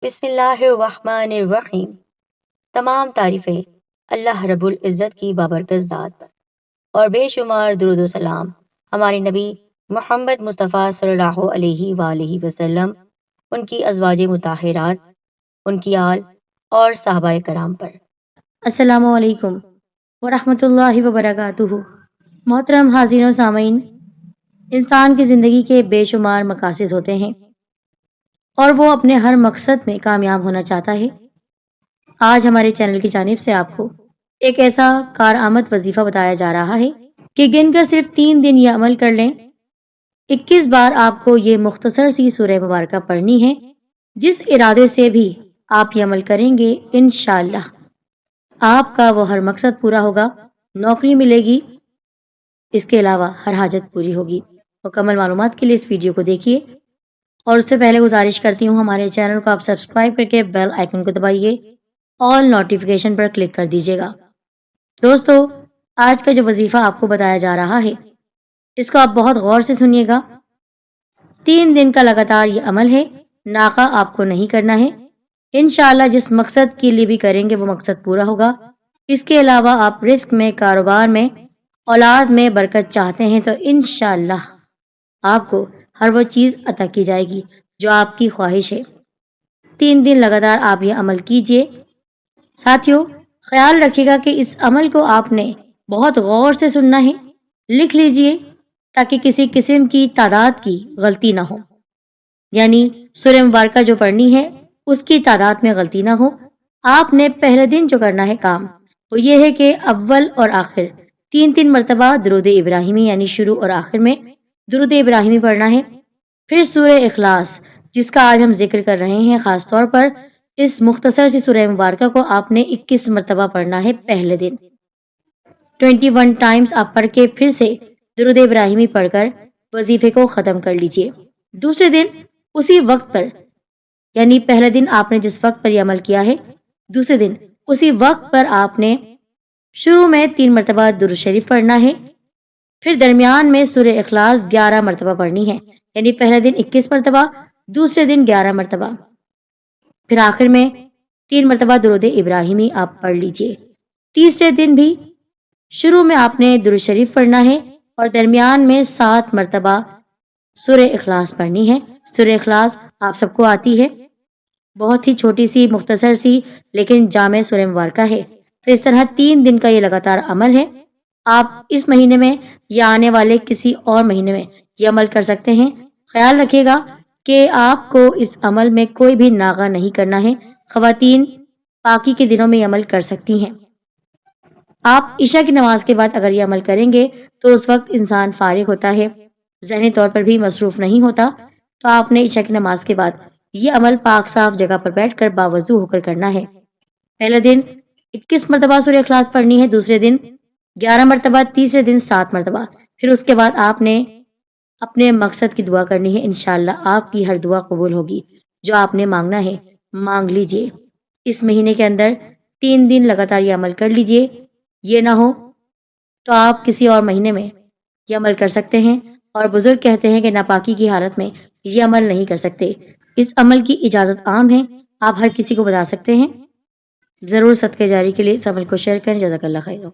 بسم اللہ الرحمن الرحیم۔ تمام تعریفیں اللہ رب العزت کی بابرکت ذات پر، اور بے شمار درود و سلام ہمارے نبی محمد مصطفیٰ صلی اللہ علیہ وآلہ وسلم، ان کی ازواج مطہرات، ان کی آل اور صحابہ کرام پر۔ السلام علیکم ورحمۃ اللہ وبرکاتہ۔ محترم حاضرین و سامعین، انسان کی زندگی کے بے شمار مقاصد ہوتے ہیں اور وہ اپنے ہر مقصد میں کامیاب ہونا چاہتا ہے۔ آج ہمارے چینل کی جانب سے آپ کو ایک ایسا کارآمد وظیفہ بتایا جا رہا ہے کہ گن کر صرف 3 دن یہ عمل کر لیں، 21 بار آپ کو یہ مختصر سی سورہ مبارکہ پڑھنی ہے۔ جس ارادے سے بھی آپ یہ عمل کریں گے، انشاءاللہ آپ کا وہ ہر مقصد پورا ہوگا، نوکری ملے گی، اس کے علاوہ ہر حاجت پوری ہوگی۔ مکمل معلومات کے لیے اس ویڈیو کو دیکھیے، اور اس سے پہلے گزارش کرتی ہوں ہمارے چینل کو آپ سبسکرائب کر کے بیل آئیکن کو دبائیے، آل نوٹیفیکیشن پر کلک کر دیجیے گا۔ دوستو، آج کا جو وظیفہ آپ کو بتایا جا رہا ہے، اس کو آپ بہت غور سے سنیے گا۔ 3 دن کا لگاتار یہ عمل ہے، ناغہ آپ کو نہیں کرنا ہے۔ انشاءاللہ جس مقصد کے لیے بھی کریں گے وہ مقصد پورا ہوگا۔ اس کے علاوہ آپ رزق میں، کاروبار میں، اولاد میں برکت چاہتے ہیں تو انشاءاللہ آپ کو ہر وہ چیز عطا کی جائے گی جو آپ کی خواہش ہے۔ 3 دن لگاتار آپ یہ عمل کیجئے۔ ساتھیوں، خیال رکھیے گا کہ اس عمل کو آپ نے بہت غور سے سننا ہے۔ لکھ لیجئے تاکہ کسی قسم کی تعداد کی غلطی نہ ہو، یعنی سورہ مبارکہ جو پڑھنی ہے اس کی تعداد میں غلطی نہ ہو۔ آپ نے پہلے دن جو کرنا ہے کام وہ یہ ہے کہ اول اور آخر 3 مرتبہ درود ابراہیمی، یعنی شروع اور آخر میں درود ابراہیمی پڑھنا ہے۔ پھر سورہ اخلاص، جس کا آج ہم ذکر کر رہے ہیں، خاص طور پر اس مختصر سی سورہ مبارکہ کو آپ نے 21 مرتبہ پڑھنا ہے پہلے دن۔ 21 ٹائمز آپ پڑھ کے پھر سے درود ابراہیمی پڑھ کر وظیفے کو ختم کر لیجئے۔ دوسرے دن اسی وقت پر، یعنی پہلے دن آپ نے جس وقت پر یہ عمل کیا ہے، دوسرے دن اسی وقت پر آپ نے شروع میں 3 مرتبہ درود شریف پڑھنا ہے۔ پھر درمیان میں سورہ اخلاص 11 مرتبہ پڑھنی ہے، یعنی پہلے دن 21 مرتبہ، دوسرے دن 11 مرتبہ، پھر آخر میں 3 مرتبہ درود ابراہیمی آپ پڑھ لیجئے۔ تیسرے دن بھی شروع میں آپ نے درود شریف پڑھنا ہے اور درمیان میں 7 مرتبہ سورہ اخلاص پڑھنی ہے۔ سورہ اخلاص آپ سب کو آتی ہے، بہت ہی چھوٹی سی، مختصر سی، لیکن جامع سورہ مبارکہ ہے۔ تو اس طرح 3 دن کا یہ لگاتار عمل ہے۔ آپ اس مہینے میں یا آنے والے کسی اور مہینے میں یہ عمل کر سکتے ہیں۔ خیال رکھیے گا کہ آپ کو اس عمل میں کوئی بھی ناغہ نہیں کرنا ہے۔ خواتین پاکی کے دنوں میں یہ عمل کر سکتی ہیں۔ آپ عشاء کی نماز کے بعد اگر یہ عمل کریں گے تو اس وقت انسان فارغ ہوتا ہے، ذہنی طور پر بھی مصروف نہیں ہوتا، تو آپ نے عشاء کی نماز کے بعد یہ عمل پاک صاف جگہ پر بیٹھ کر باوضو ہو کر کرنا ہے۔ پہلے دن 21 مرتبہ سورہ اخلاص پڑھنی ہے، دوسرے دن 11 مرتبہ، تیسرے دن 7 مرتبہ، پھر اس کے بعد آپ نے اپنے مقصد کی دعا کرنی ہے۔ انشاءاللہ آپ کی ہر دعا قبول ہوگی۔ جو آپ نے مانگنا ہے مانگ لیجئے۔ اس مہینے کے اندر 3 دن لگاتار یہ عمل کر لیجئے۔ یہ نہ ہو تو آپ کسی اور مہینے میں یہ عمل کر سکتے ہیں، اور بزرگ کہتے ہیں کہ ناپاکی کی حالت میں یہ عمل نہیں کر سکتے۔ اس عمل کی اجازت عام ہے، آپ ہر کسی کو بتا سکتے ہیں۔ ضرور صدقہ جاری کے لیے اس عمل کو شیئر کریں۔ جزاک اللہ خیر۔